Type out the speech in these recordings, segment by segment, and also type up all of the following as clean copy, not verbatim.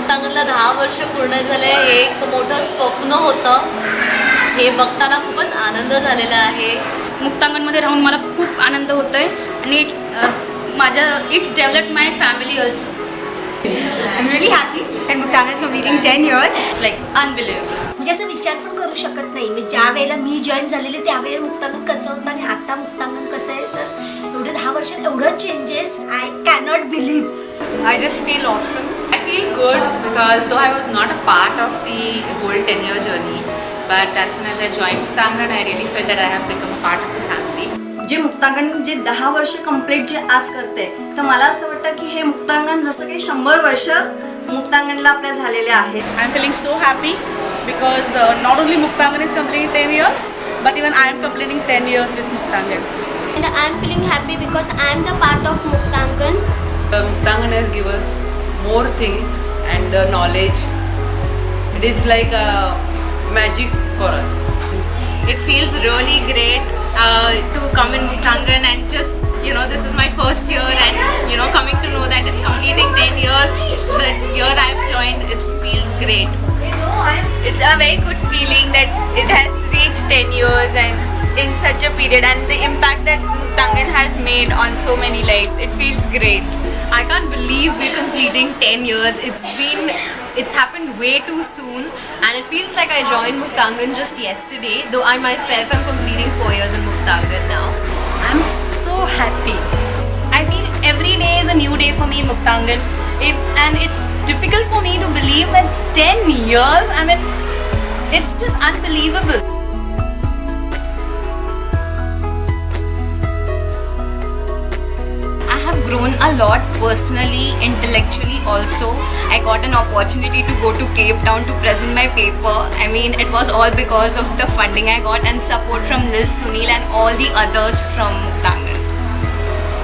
मुक्तांगणला 10 वर्ष पूर्ण झाले. हे एक मोठं स्वप्न होतं. हे बघताना खूपच आनंद झालेला आहे. मुक्तांगणमध्ये राहून मला खूप आनंद होतो आहे आणि it's developed my family also. I'm really happy that Muktangan is completing 10 years. It's like unbelievable. म्हणजे असं विचार पण करू शकत नाही. म्हणजे ज्या वेळेला मी जॉईन झालेले त्यावेळेला मुक्तांगण कसं होतं आणि आता मुक्तांगण कसं आहे, तर एवढे 10 वर्षात एवढं changes I cannot believe. I just feel awesome. I feel good because though I was not a part of the whole 10-year journey, but as soon as I joined Muktangan, I really felt that I have become a part of the family. जे मुक्तांगण जे 10 वर्ष complete जे आज करते, तर मला असं वाटतं की हे मुक्तांगण जसं काही 100 वर्ष मुक्तांगणला आपल्या झालेले आहेत. I'm feeling so happy because not only Muktangan is completing 10 years, but even I am completing 10 years with Muktangan. And I'm feeling happy because I'm the part of Muktangan. Muktangan has given us more things and the knowledge. It is like a magic for us. It feels really great to come in Muktangan and just, this is my first year and, coming to know that it's completing 10 years, the year I've joined, it feels great. It's a very good feeling that it has reached 10 years and in such a period, and the impact that Muktangan has made on so many lives, it feels great. I can't believe we're completing 10 years. It's happened way too soon and it feels like I joined Muktangan just yesterday, though I myself am completing 4 years in Muktangan now. I'm so happy. I feel every day is a new day for me in Muktangan. And it's difficult for me to believe that 10 years, I mean, it's just unbelievable. I have grown a lot personally, intellectually also. I got an opportunity to go to Cape Town to present my paper. I mean, it was all because of the funding I got and support from Liz, Sunil and all the others from Muktangan.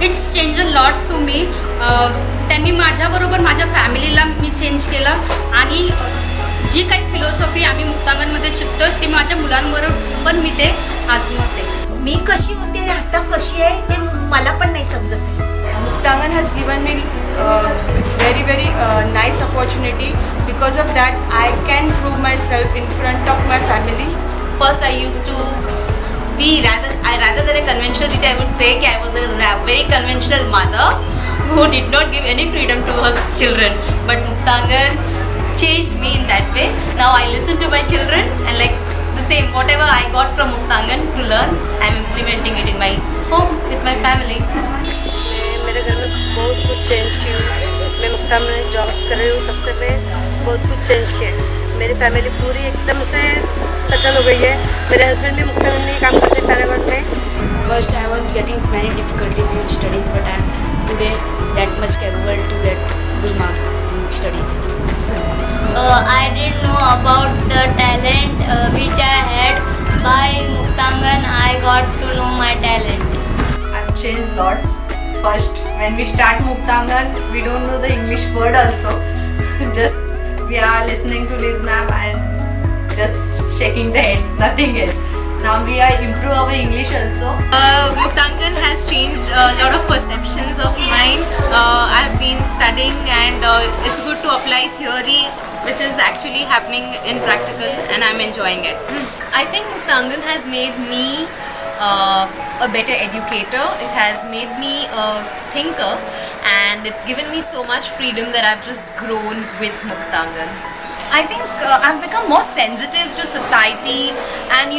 It's changed a lot to me. त्यांनी माझ्याबरोबर माझ्या फॅमिलीला मी change केलं आणि जी काही philosophy आम्ही मुक्तांगणमध्ये शिकतो ती माझ्या मुलांबरोबर पण मी ते आजमावते. मी कशी होते आणि आता कशी आहे ते मला पण नाही समजत आहे. Muktangan has given me very nice opportunity. Because of that, I can prove myself in front of my family. First I used to be rather than a conventional teacher, I would say that I was a very conventional mother who did not give any freedom to her children. But Muktangan changed me in that way. Now I listen to my children and like the same, whatever I got from Muktangan to learn, I am implementing it in my home with my family. मेरे घर में बहुत कुछ change किया हूँ. मैं मुक्तांगण में job कर रही हूँ, तब से मैं बहुत कुछ चेंज किया है. मेरी फैमिली पूरी एकदम से सेटल हो गई है. मेरे हस्बैंड भी मुक्तांगण में ही काम करते हैं, पैरागॉन में. First I was getting many difficulties in studies, but I am today that much capable to get good marks in studies. I didn't know about the talent which I had. By Muktangan, I got to know my talent. I've changed lots. First, when we start Muktangan, we don't know the English word also. Just we are listening to Liz ma'am and just shaking the heads, nothing else. Now we are improve our English also. Muktangan has changed a lot of perceptions of mine. I've been studying and it's good to apply theory which is actually happening in practical and I'm enjoying it. I think Muktangan has made me a better educator. It has made me a thinker and it's given me so much freedom that I've just grown with Muktangan. I think I've become more sensitive to society and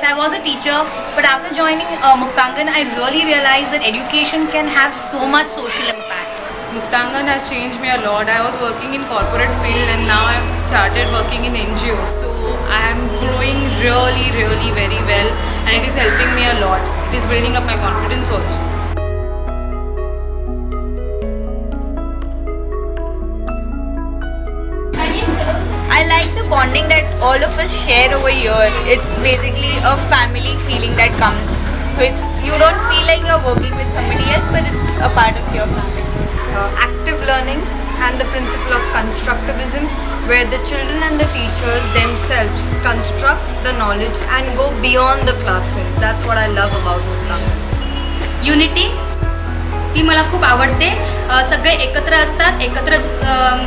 I was a teacher, but after joining Muktangan I really realized that education can have so much social impact. Muktangan has changed me a lot. I was working in corporate field and now I've started working in NGOs. So I am growing really very well and it is helping me a lot. It is building up my confidence also. I like the bonding that all of us share over here. It's basically a family feeling that comes. So you don't feel like you're working with somebody else, but it's a part of your family. Active learning and the principle of constructivism, where the children and the teachers themselves construct the knowledge and go beyond the classrooms. That's what I love about Muktangan. Unity, ती मला खूप आवडते. सगळे एकत्र असतात, एकत्र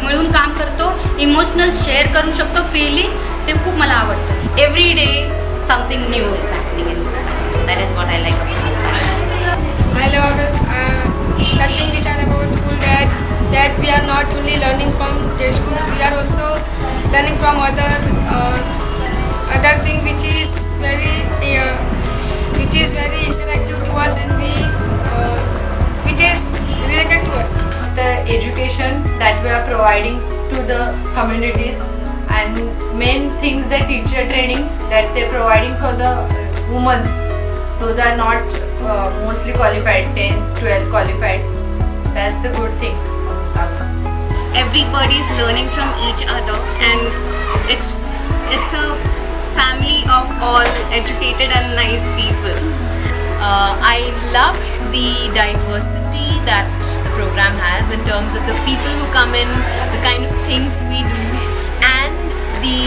मिळून काम करतो, इमोशनल शेअर करू शकतो फ्रीली. ते खूप मला आवडतं. Every day something new is happening in Muktangan. So that is what I like about Muktangan. I love the thing which I love about school that we are not only learning from textbooks, we are also learning from other thing which is very interactive to us and which is related to us. The education that we are providing to the communities and main things, the teacher training that they're providing for the women, those are not mostly qualified, 10th, 12th qualified. That's the good thing. Everybody is learning from each other, and it's a family of all educated and nice people. I love the diversity that the program has in terms of the people who come in, the kind of things we do, and the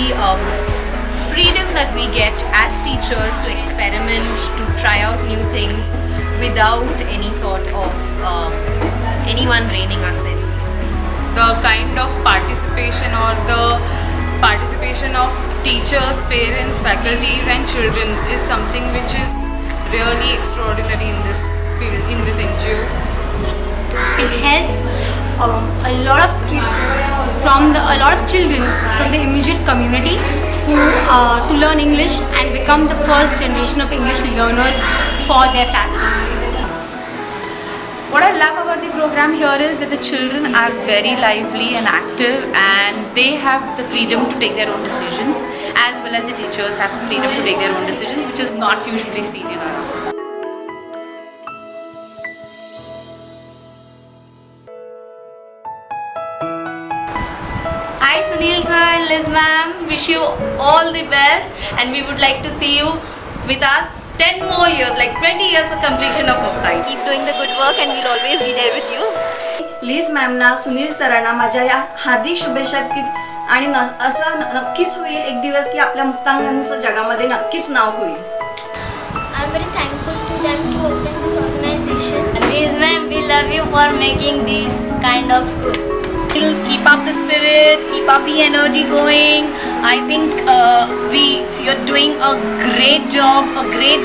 freedom that we get as teachers to experiment, to try out new things without any sort of anyone reining us in. The kind of participation or the participation of teachers, parents, faculties and children is something which is really extraordinary in this field, in this NGO. It helps a lot of kids a lot of children from the immediate community to learn English and become the first generation of English learners for their family. What I love about the program here is that the children are very lively and active, and they have the freedom to take their own decisions, as well as the teachers have the freedom to take their own decisions, which is not usually seen in our. Hi Sunil sir and Liz ma'am, wish you all the best, and we would like to see you with us 10 more years, like 20 years the completion of Muktangan. Keep doing the good work and we'll always be there with you. Liz मॅमना, सुनील सरांना माझ्या या हार्दिक शुभेच्छा की आणि असं नक्कीच होईल एक दिवस की आपल्या मुक्तांगणचं जगामध्ये नक्कीच नाव होईल. I am very thankful to them to open this organization. Liz ma'am, we love you for making this kind of school. Keep up the spirit, keep up the energy going. I think you're doing a great job, a great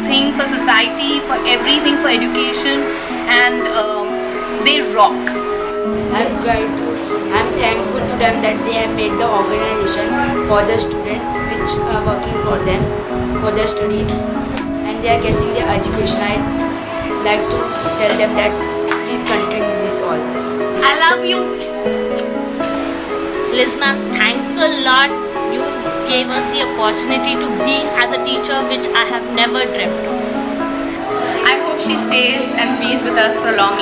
thing for society, for everything, for education, and they rock. I'm thankful to them that they have made the organization for the students which are working for them, for their studies, and they are getting their education. I'd like to tell them that please continue this all. I love you. Liz ma'am, thanks a lot. You gave us the opportunity to be as a teacher, which I have never dreamt of. I hope she stays and be with us for a long.